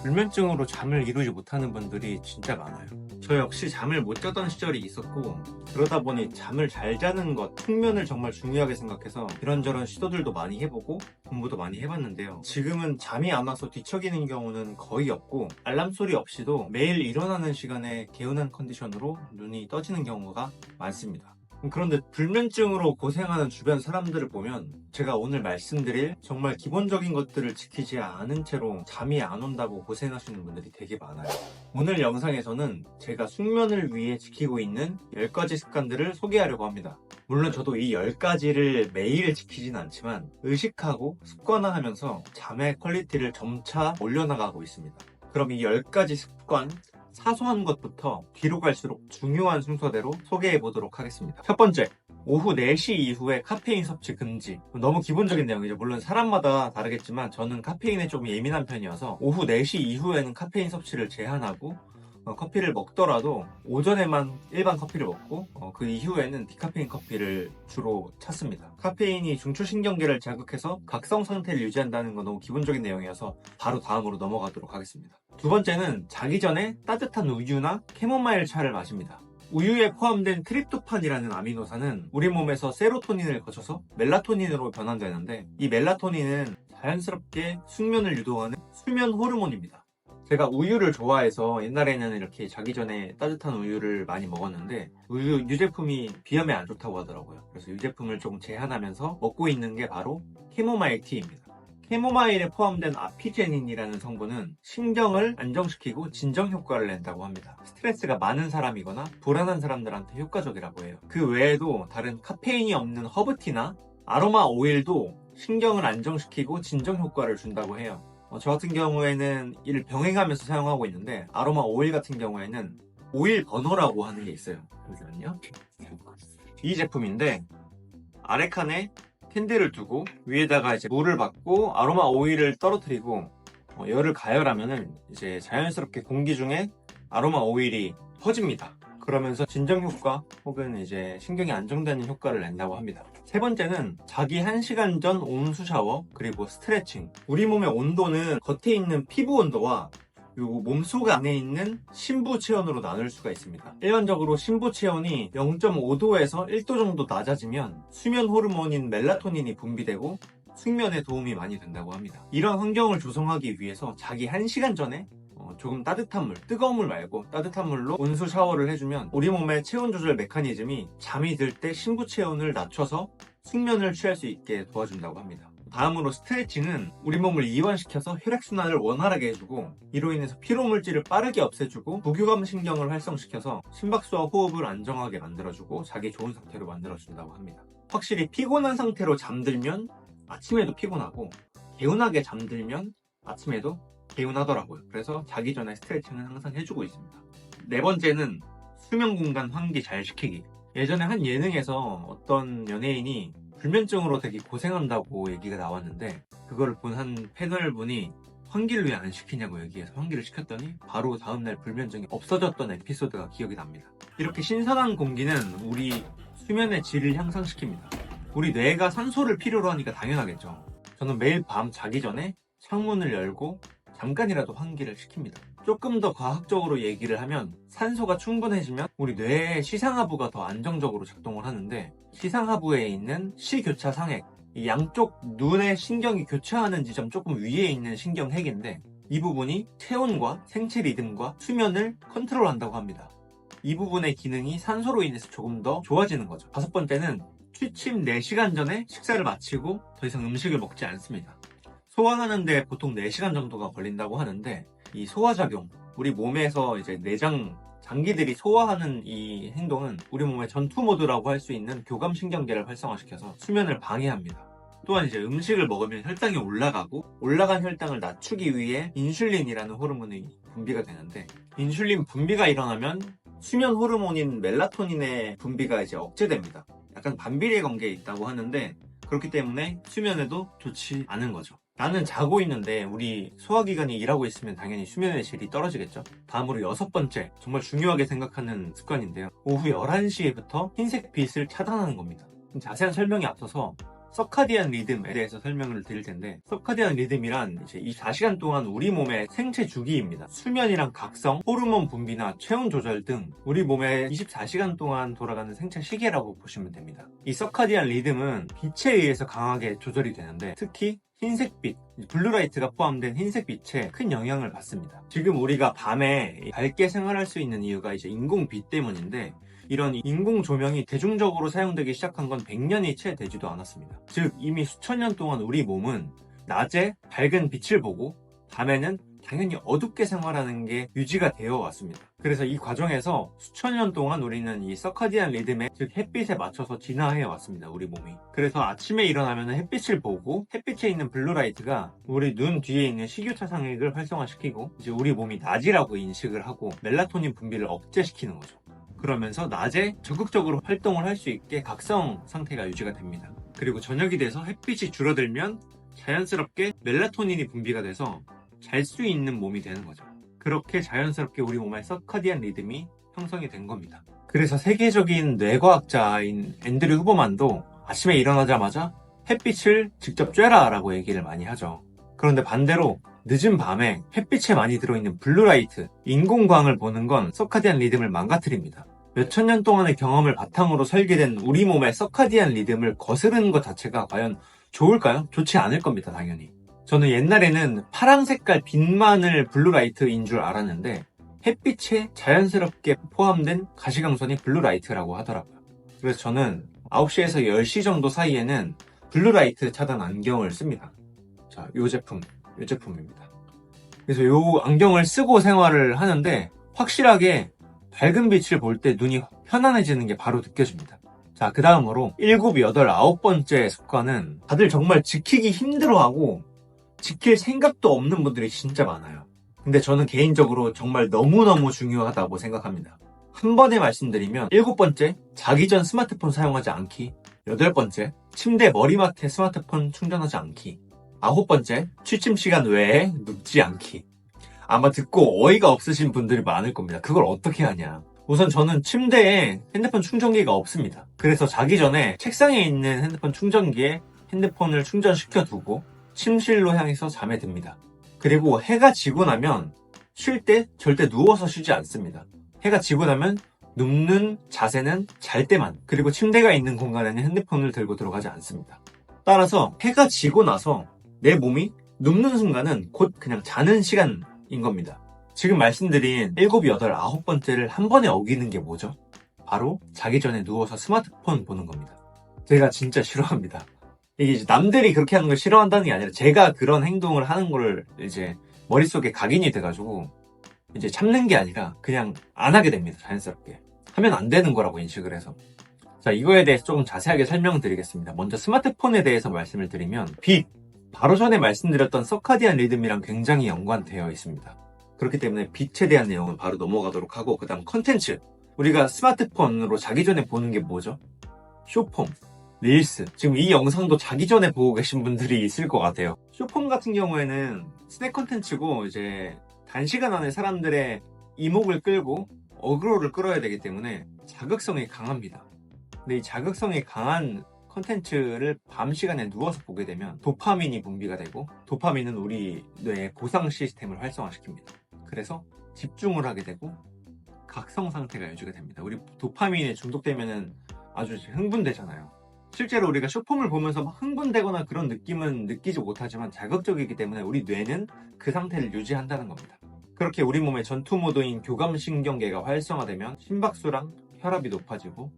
불면증으로 잠을 이루지 못하는 분들이 진짜 많아요. 저 역시 잠을 못 자던 시절이 있었고, 그러다 보니 잠을 잘 자는 것, 숙면을 정말 중요하게 생각해서 이런저런 시도들도 많이 해보고 공부도 많이 해봤는데요. 지금은 잠이 안 와서 뒤척이는 경우는 거의 없고, 알람 소리 없이도 매일 일어나는 시간에 개운한 컨디션으로 눈이 떠지는 경우가 많습니다. 그런데 불면증으로 고생하는 주변 사람들을 보면 제가 오늘 말씀드릴 정말 기본적인 것들을 지키지 않은 채로 잠이 안 온다고 고생하시는 분들이 되게 많아요. 오늘 영상에서는 제가 숙면을 위해 지키고 있는 10가지 습관들을 소개하려고 합니다. 물론 저도 이 10가지를 매일 지키진 않지만 의식하고 습관화하면서 잠의 퀄리티를 점차 올려나가고 있습니다. 그럼 이 10가지 습관, 사소한 것부터 뒤로 갈수록 중요한 순서대로 소개해 보도록 하겠습니다. 첫 번째, 오후 4시 이후에 카페인 섭취 금지. 너무 기본적인 내용이죠. 물론 사람마다 다르겠지만 저는 카페인에 좀 예민한 편이어서 오후 4시 이후에는 카페인 섭취를 제한하고 커피를 먹더라도 오전에만 일반 커피를 먹고 그 이후에는 디카페인 커피를 주로 찾습니다. 카페인이 중추신경계를 자극해서 각성 상태를 유지한다는 건 너무 기본적인 내용이어서 바로 다음으로 넘어가도록 하겠습니다. 두 번째는 자기 전에 따뜻한 우유나 캐모마일 차를 마십니다. 우유에 포함된 트립토판이라는 아미노산은 우리 몸에서 세로토닌을 거쳐서 멜라토닌으로 변환되는데, 이 멜라토닌은 자연스럽게 숙면을 유도하는 수면 호르몬입니다. 제가 우유를 좋아해서 옛날에는 이렇게 자기 전에 따뜻한 우유를 많이 먹었는데, 우유 유제품이 비염에 안 좋다고 하더라고요. 그래서 유제품을 조금 제한하면서 먹고 있는 게 바로 캐모마일 티입니다. 캐모마일에 포함된 아피제닌이라는 성분은 신경을 안정시키고 진정 효과를 낸다고 합니다. 스트레스가 많은 사람이거나 불안한 사람들한테 효과적이라고 해요. 그 외에도 다른 카페인이 없는 허브티나 아로마 오일도 신경을 안정시키고 진정 효과를 준다고 해요. 저 같은 경우에는 이를 병행하면서 사용하고 있는데, 아로마 오일 같은 경우에는 오일 버너라고 하는 게 있어요. 잠시만요. 이 제품인데 아래 칸에 캔들을 두고 위에다가 이제 물을 받고 아로마 오일을 떨어뜨리고 열을 가열하면은 이제 자연스럽게 공기 중에 아로마 오일이 퍼집니다. 그러면서 진정 효과 혹은 이제 신경이 안정되는 효과를 낸다고 합니다. 세 번째는 자기 1시간 전 온수 샤워 그리고 스트레칭. 우리 몸의 온도는 겉에 있는 피부 온도와 그리고 몸속 안에 있는 심부 체온으로 나눌 수가 있습니다. 일반적으로 심부 체온이 0.5도에서 1도 정도 낮아지면 수면 호르몬인 멜라토닌이 분비되고 숙면에 도움이 많이 된다고 합니다. 이런 환경을 조성하기 위해서 자기 1시간 전에 조금 따뜻한 물, 뜨거운 물 말고 따뜻한 물로 온수 샤워를 해주면 우리 몸의 체온 조절 메커니즘이 잠이 들 때 심부 체온을 낮춰서 숙면을 취할 수 있게 도와준다고 합니다. 다음으로 스트레칭은 우리 몸을 이완시켜서 혈액순환을 원활하게 해주고, 이로 인해서 피로물질을 빠르게 없애주고 부교감 신경을 활성시켜서 심박수와 호흡을 안정하게 만들어주고 자기 좋은 상태로 만들어준다고 합니다. 확실히 피곤한 상태로 잠들면 아침에도 피곤하고, 개운하게 잠들면 아침에도 개운하더라고요. 그래서 자기 전에 스트레칭은 항상 해주고 있습니다. 네 번째는 수면 공간 환기 잘 시키기. 예전에 한 예능에서 어떤 연예인이 불면증으로 되게 고생한다고 얘기가 나왔는데, 그거를 본 한 패널분이 환기를 왜 안 시키냐고 얘기해서 환기를 시켰더니 바로 다음날 불면증이 없어졌던 에피소드가 기억이 납니다. 이렇게 신선한 공기는 우리 수면의 질을 향상시킵니다. 우리 뇌가 산소를 필요로 하니까 당연하겠죠. 저는 매일 밤 자기 전에 창문을 열고 잠깐이라도 환기를 시킵니다. 조금 더 과학적으로 얘기를 하면 산소가 충분해지면 우리 뇌의 시상하부가 더 안정적으로 작동을 하는데, 시상하부에 있는 시교차 상액, 이 양쪽 눈의 신경이 교차하는 지점 조금 위에 있는 신경핵인데, 이 부분이 체온과 생체 리듬과 수면을 컨트롤한다고 합니다. 이 부분의 기능이 산소로 인해서 조금 더 좋아지는 거죠. 다섯 번째는 취침 4시간 전에 식사를 마치고 더 이상 음식을 먹지 않습니다. 소화하는데 보통 4시간 정도가 걸린다고 하는데, 이 소화작용, 우리 몸에서 이제 장기들이 소화하는 이 행동은 우리 몸의 전투 모드라고 할 수 있는 교감신경계를 활성화시켜서 수면을 방해합니다. 또한 이제 음식을 먹으면 혈당이 올라가고, 올라간 혈당을 낮추기 위해 인슐린이라는 호르몬이 분비가 되는데, 인슐린 분비가 일어나면 수면 호르몬인 멜라토닌의 분비가 이제 억제됩니다. 약간 반비례 관계에 있다고 하는데, 그렇기 때문에 수면에도 좋지 않은 거죠. 나는 자고 있는데 우리 소화기관이 일하고 있으면 당연히 수면의 질이 떨어지겠죠. 다음으로 6번째, 정말 중요하게 생각하는 습관인데요. 오후 11시에부터 흰색 빛을 차단하는 겁니다. 자세한 설명이 앞서서 서카디안 리듬에 대해서 설명을 드릴 텐데, 서카디안 리듬이란 이제 24시간 동안 우리 몸의 생체 주기입니다. 수면이랑 각성, 호르몬 분비나 체온 조절 등 우리 몸의 24시간 동안 돌아가는 생체 시계라고 보시면 됩니다. 이 서카디안 리듬은 빛에 의해서 강하게 조절이 되는데, 특히 흰색빛, 블루라이트가 포함된 흰색빛에 큰 영향을 받습니다. 지금 우리가 밤에 밝게 생활할 수 있는 이유가 이제 인공빛 때문인데, 이런 인공 조명이 대중적으로 사용되기 시작한 건 100년이 채 되지도 않았습니다. 즉 이미 수천 년 동안 우리 몸은 낮에 밝은 빛을 보고 밤에는 당연히 어둡게 생활하는 게 유지가 되어 왔습니다. 그래서 이 과정에서 수천 년 동안 우리는 이 서카디안 리듬에, 즉 햇빛에 맞춰서 진화해 왔습니다, 우리 몸이. 그래서 아침에 일어나면 햇빛을 보고 햇빛에 있는 블루라이트가 우리 눈 뒤에 있는 식유차상액을 활성화시키고 이제 우리 몸이 낮이라고 인식을 하고 멜라토닌 분비를 억제시키는 거죠. 그러면서 낮에 적극적으로 활동을 할 수 있게 각성 상태가 유지가 됩니다. 그리고 저녁이 돼서 햇빛이 줄어들면 자연스럽게 멜라토닌이 분비가 돼서 잘 수 있는 몸이 되는 거죠. 그렇게 자연스럽게 우리 몸의 서카디안 리듬이 형성이 된 겁니다. 그래서 세계적인 뇌과학자인 앤드류 후버만도 아침에 일어나자마자 햇빛을 직접 쬐라 라고 얘기를 많이 하죠. 그런데 반대로 늦은 밤에 햇빛에 많이 들어있는 블루라이트, 인공광을 보는 건 서카디안 리듬을 망가뜨립니다. 몇천 년 동안의 경험을 바탕으로 설계된 우리 몸의 서카디안 리듬을 거스르는 것 자체가 과연 좋을까요? 좋지 않을 겁니다, 당연히. 저는 옛날에는 파란 색깔 빛만을 블루라이트인 줄 알았는데 햇빛에 자연스럽게 포함된 가시광선이 블루라이트라고 하더라고요. 그래서 저는 9시에서 10시 정도 사이에는 블루라이트 차단 안경을 씁니다. 자, 이 제품입니다. 그래서 이 안경을 쓰고 생활을 하는데 확실하게 밝은 빛을 볼 때 눈이 편안해지는 게 바로 느껴집니다. 자, 그 다음으로 7, 8, 9번째 습관은 다들 정말 지키기 힘들어하고 지킬 생각도 없는 분들이 진짜 많아요. 근데 저는 개인적으로 정말 너무너무 중요하다고 생각합니다. 한 번에 말씀드리면 7번째, 자기 전 스마트폰 사용하지 않기. 8번째, 침대 머리맡에 스마트폰 충전하지 않기. 9번째, 취침 시간 외에 눕지 않기. 아마 듣고 어이가 없으신 분들이 많을 겁니다. 그걸 어떻게 하냐. 우선 저는 침대에 핸드폰 충전기가 없습니다. 그래서 자기 전에 책상에 있는 핸드폰 충전기에 핸드폰을 충전시켜 두고 침실로 향해서 잠에 듭니다. 그리고 해가 지고 나면 쉴 때 절대 누워서 쉬지 않습니다. 해가 지고 나면 눕는 자세는 잘 때만, 그리고 침대가 있는 공간에는 핸드폰을 들고 들어가지 않습니다. 따라서 해가 지고 나서 내 몸이 눕는 순간은 곧 그냥 자는 시간인 겁니다. 지금 말씀드린 7, 8, 9번째를 한 번에 어기는 게 뭐죠? 바로 자기 전에 누워서 스마트폰 보는 겁니다. 제가 진짜 싫어합니다. 이게 이제 남들이 그렇게 하는 걸 싫어한다는 게 아니라 제가 그런 행동을 하는 걸 이제 머릿속에 각인이 돼가지고 이제 참는 게 아니라 그냥 안 하게 됩니다. 자연스럽게. 하면 안 되는 거라고 인식을 해서. 자, 이거에 대해서 조금 자세하게 설명드리겠습니다. 먼저 스마트폰에 대해서 말씀을 드리면 빛, 바로 전에 말씀드렸던 서카디안 리듬이랑 굉장히 연관되어 있습니다. 그렇기 때문에 빛에 대한 내용은 바로 넘어가도록 하고, 그 다음 컨텐츠. 우리가 스마트폰으로 자기 전에 보는 게 뭐죠? 쇼폼, 릴스. 지금 이 영상도 자기 전에 보고 계신 분들이 있을 것 같아요. 쇼폼 같은 경우에는 스낵 컨텐츠고 이제 단시간 안에 사람들의 이목을 끌고 어그로를 끌어야 되기 때문에 자극성이 강합니다. 근데 이 자극성이 강한 컨텐츠를 밤 시간에 누워서 보게 되면 도파민이 분비가 되고, 도파민은 우리 뇌의 보상 시스템을 활성화시킵니다. 그래서 집중을 하게 되고 각성 상태가 유지가 됩니다. 우리 도파민에 중독되면 아주 흥분되잖아요. 실제로 우리가 쇼폼을 보면서 막 흥분되거나 그런 느낌은 느끼지 못하지만 자극적이기 때문에 우리 뇌는 그 상태를 유지한다는 겁니다. 그렇게 우리 몸의 전투 모드인 교감신경계가 활성화되면 심박수랑 혈압이 높아지고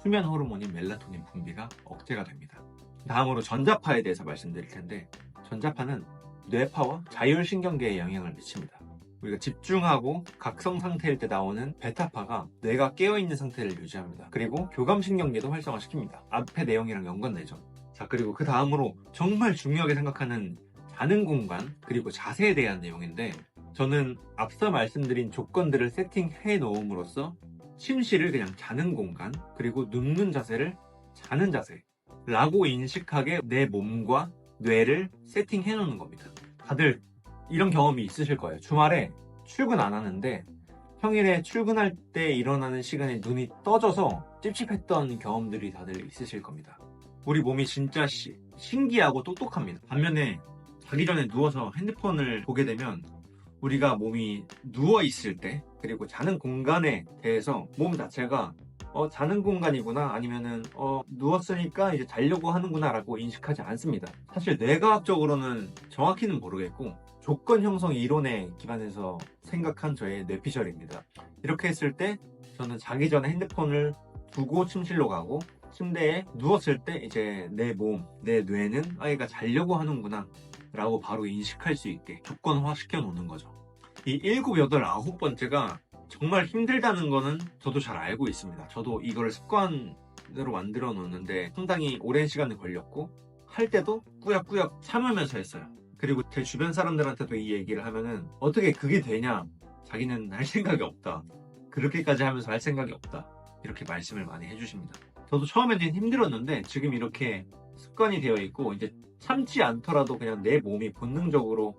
수면 호르몬인 멜라토닌 분비가 억제가 됩니다. 다음으로 전자파에 대해서 말씀드릴 텐데, 전자파는 뇌파와 자율신경계에 영향을 미칩니다. 우리가 집중하고 각성 상태일 때 나오는 베타파가 뇌가 깨어있는 상태를 유지합니다. 그리고 교감신경계도 활성화시킵니다. 앞의 내용이랑 연관되죠. 자, 그리고 그 다음으로 정말 중요하게 생각하는 자는 공간, 그리고 자세에 대한 내용인데, 저는 앞서 말씀드린 조건들을 세팅해 놓음으로써 침실을 그냥 자는 공간, 그리고 눕는 자세를 자는 자세라고 인식하게 내 몸과 뇌를 세팅해 놓는 겁니다. 다들 이런 경험이 있으실 거예요. 주말에 출근 안 하는데 평일에 출근할 때 일어나는 시간에 눈이 떠져서 찝찝했던 경험들이 다들 있으실 겁니다. 우리 몸이 진짜 신기하고 똑똑합니다. 반면에 자기 전에 누워서 핸드폰을 보게 되면 우리가 몸이 누워있을 때, 그리고 자는 공간에 대해서 몸 자체가 자는 공간이구나, 아니면은 누웠으니까 이제 자려고 하는구나 라고 인식하지 않습니다. 사실 뇌과학적으로는 정확히는 모르겠고 조건 형성 이론에 기반해서 생각한 저의 뇌피셜입니다. 이렇게 했을 때 저는 자기 전에 핸드폰을 두고 침실로 가고, 침대에 누웠을 때 이제 내 몸, 내 뇌는 아이가 자려고 하는구나 라고 바로 인식할 수 있게 조건화 시켜 놓는 거죠. 이 7, 8, 9번째가 정말 힘들다는 거는 저도 잘 알고 있습니다. 저도 이걸 습관으로 만들어 놓는데 상당히 오랜 시간이 걸렸고, 할 때도 꾸역꾸역 참으면서 했어요. 그리고 제 주변 사람들한테도 이 얘기를 하면은 어떻게 그게 되냐, 자기는 할 생각이 없다, 그렇게까지 하면서 할 생각이 없다, 이렇게 말씀을 많이 해주십니다. 저도 처음에는 힘들었는데 지금 이렇게 습관이 되어 있고, 이제 참지 않더라도 그냥 내 몸이 본능적으로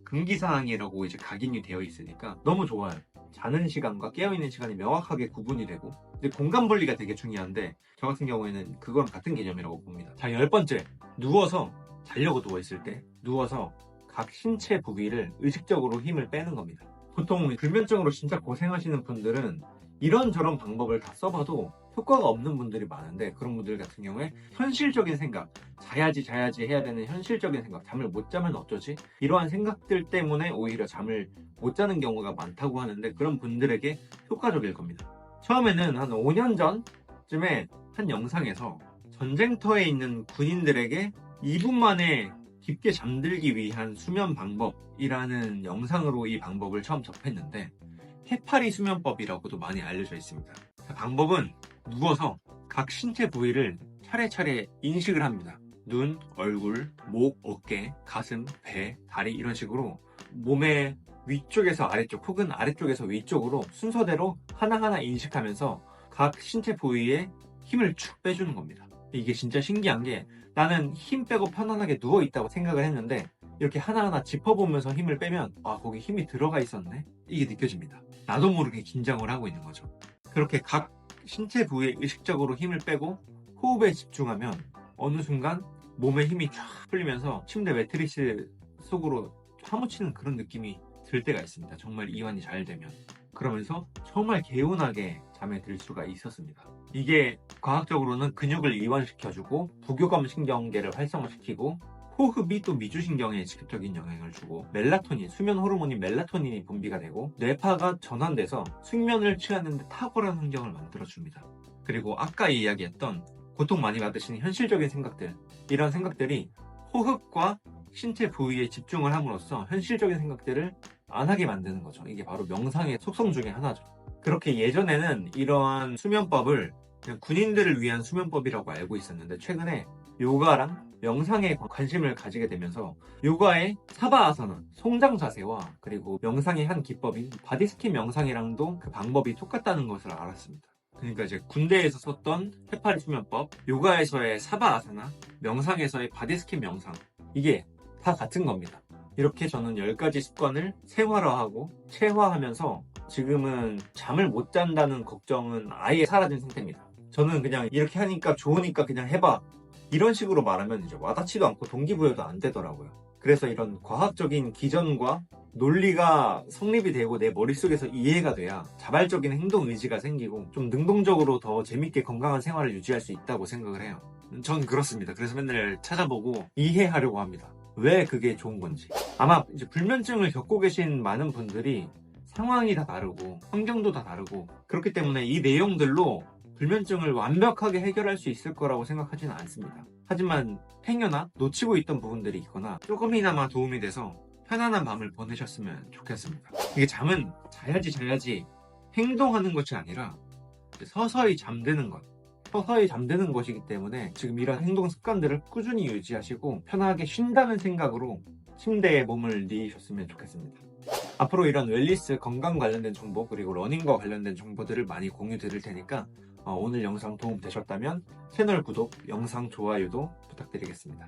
금기사항이라고 이제 각인이 되어 있으니까 너무 좋아요. 자는 시간과 깨어있는 시간이 명확하게 구분이 되고, 이제 공간 분리가 되게 중요한데 저 같은 경우에는 그거랑 같은 개념이라고 봅니다. 자, 10번째, 누워서 자려고 누워있을 때 누워서 각 신체 부위를 의식적으로 힘을 빼는 겁니다. 보통 불면증으로 진짜 고생하시는 분들은 이런저런 방법을 다 써봐도 효과가 없는 분들이 많은데, 그런 분들 같은 경우에 현실적인 생각, 자야지 해야 되는 현실적인 생각, 잠을 못 자면 어쩌지? 이러한 생각들 때문에 오히려 잠을 못 자는 경우가 많다고 하는데, 그런 분들에게 효과적일 겁니다. 처음에는 한 5년 전쯤에 한 영상에서 전쟁터에 있는 군인들에게 2분 만에 깊게 잠들기 위한 수면 방법이라는 영상으로 이 방법을 처음 접했는데, 해파리 수면법이라고도 많이 알려져 있습니다. 방법은 누워서 각 신체 부위를 차례차례 인식을 합니다. 눈, 얼굴, 목, 어깨, 가슴, 배, 다리, 이런 식으로 몸의 위쪽에서 아래쪽 혹은 아래쪽에서 위쪽으로 순서대로 하나하나 인식하면서 각 신체 부위에 힘을 축 빼주는 겁니다. 이게 진짜 신기한 게, 나는 힘 빼고 편안하게 누워있다고 생각을 했는데 이렇게 하나하나 짚어보면서 힘을 빼면 거기 힘이 들어가 있었네? 이게 느껴집니다. 나도 모르게 긴장을 하고 있는 거죠. 그렇게 각 신체 부위에 의식적으로 힘을 빼고 호흡에 집중하면 어느 순간 몸에 힘이 쫙 풀리면서 침대 매트리스 속으로 파묻히는 그런 느낌이 들 때가 있습니다. 정말 이완이 잘 되면. 그러면서 정말 개운하게 잠에 들 수가 있었습니다. 이게 과학적으로는 근육을 이완시켜주고 부교감 신경계를 활성화시키고 호흡이 또 미주신경에 직접적인 영향을 주고, 멜라토닌, 수면 호르몬인 멜라토닌이 분비가 되고 뇌파가 전환돼서 숙면을 취하는 데 탁월한 환경을 만들어줍니다. 그리고 아까 이야기했던 고통 많이 받으시는 현실적인 생각들, 이런 생각들이 호흡과 신체 부위에 집중을 함으로써 현실적인 생각들을 안 하게 만드는 거죠. 이게 바로 명상의 속성 중에 하나죠. 그렇게 예전에는 이러한 수면법을 그냥 군인들을 위한 수면법이라고 알고 있었는데, 최근에 요가랑 명상에 관심을 가지게 되면서 요가의 사바아사나, 송장 자세와 그리고 명상의 한 기법인 바디스킨 명상이랑도 그 방법이 똑같다는 것을 알았습니다. 그러니까 이제 군대에서 썼던 해파리 수면법, 요가에서의 사바아사나, 명상에서의 바디스킨 명상, 이게 다 같은 겁니다. 이렇게 저는 10가지 습관을 생활화하고 체화하면서 지금은 잠을 못 잔다는 걱정은 아예 사라진 상태입니다. 저는 그냥 이렇게 하니까 좋으니까 그냥 해봐, 이런 식으로 말하면 이제 와닿지도 않고 동기부여도 안 되더라고요. 그래서 이런 과학적인 기전과 논리가 성립이 되고 내 머릿속에서 이해가 돼야 자발적인 행동 의지가 생기고 좀 능동적으로 더 재밌게 건강한 생활을 유지할 수 있다고 생각을 해요. 전 그렇습니다. 그래서 맨날 찾아보고 이해하려고 합니다. 왜 그게 좋은 건지. 아마 이제 불면증을 겪고 계신 많은 분들이 상황이 다 다르고 환경도 다 다르고 그렇기 때문에 이 내용들로 불면증을 완벽하게 해결할 수 있을 거라고 생각하지는 않습니다. 하지만 행여나 놓치고 있던 부분들이 있거나 조금이나마 도움이 돼서 편안한 밤을 보내셨으면 좋겠습니다. 이게 잠은 자야지 행동하는 것이 아니라 서서히 잠드는 것, 서서히 잠드는 것이기 때문에 지금 이런 행동 습관들을 꾸준히 유지하시고 편하게 쉰다는 생각으로 침대에 몸을 뉘셨으면 좋겠습니다. 앞으로 이런 웰니스, 건강 관련된 정보, 그리고 러닝과 관련된 정보들을 많이 공유 드릴 테니까 오늘 영상 도움 되셨다면 채널 구독, 영상 좋아요도 부탁드리겠습니다.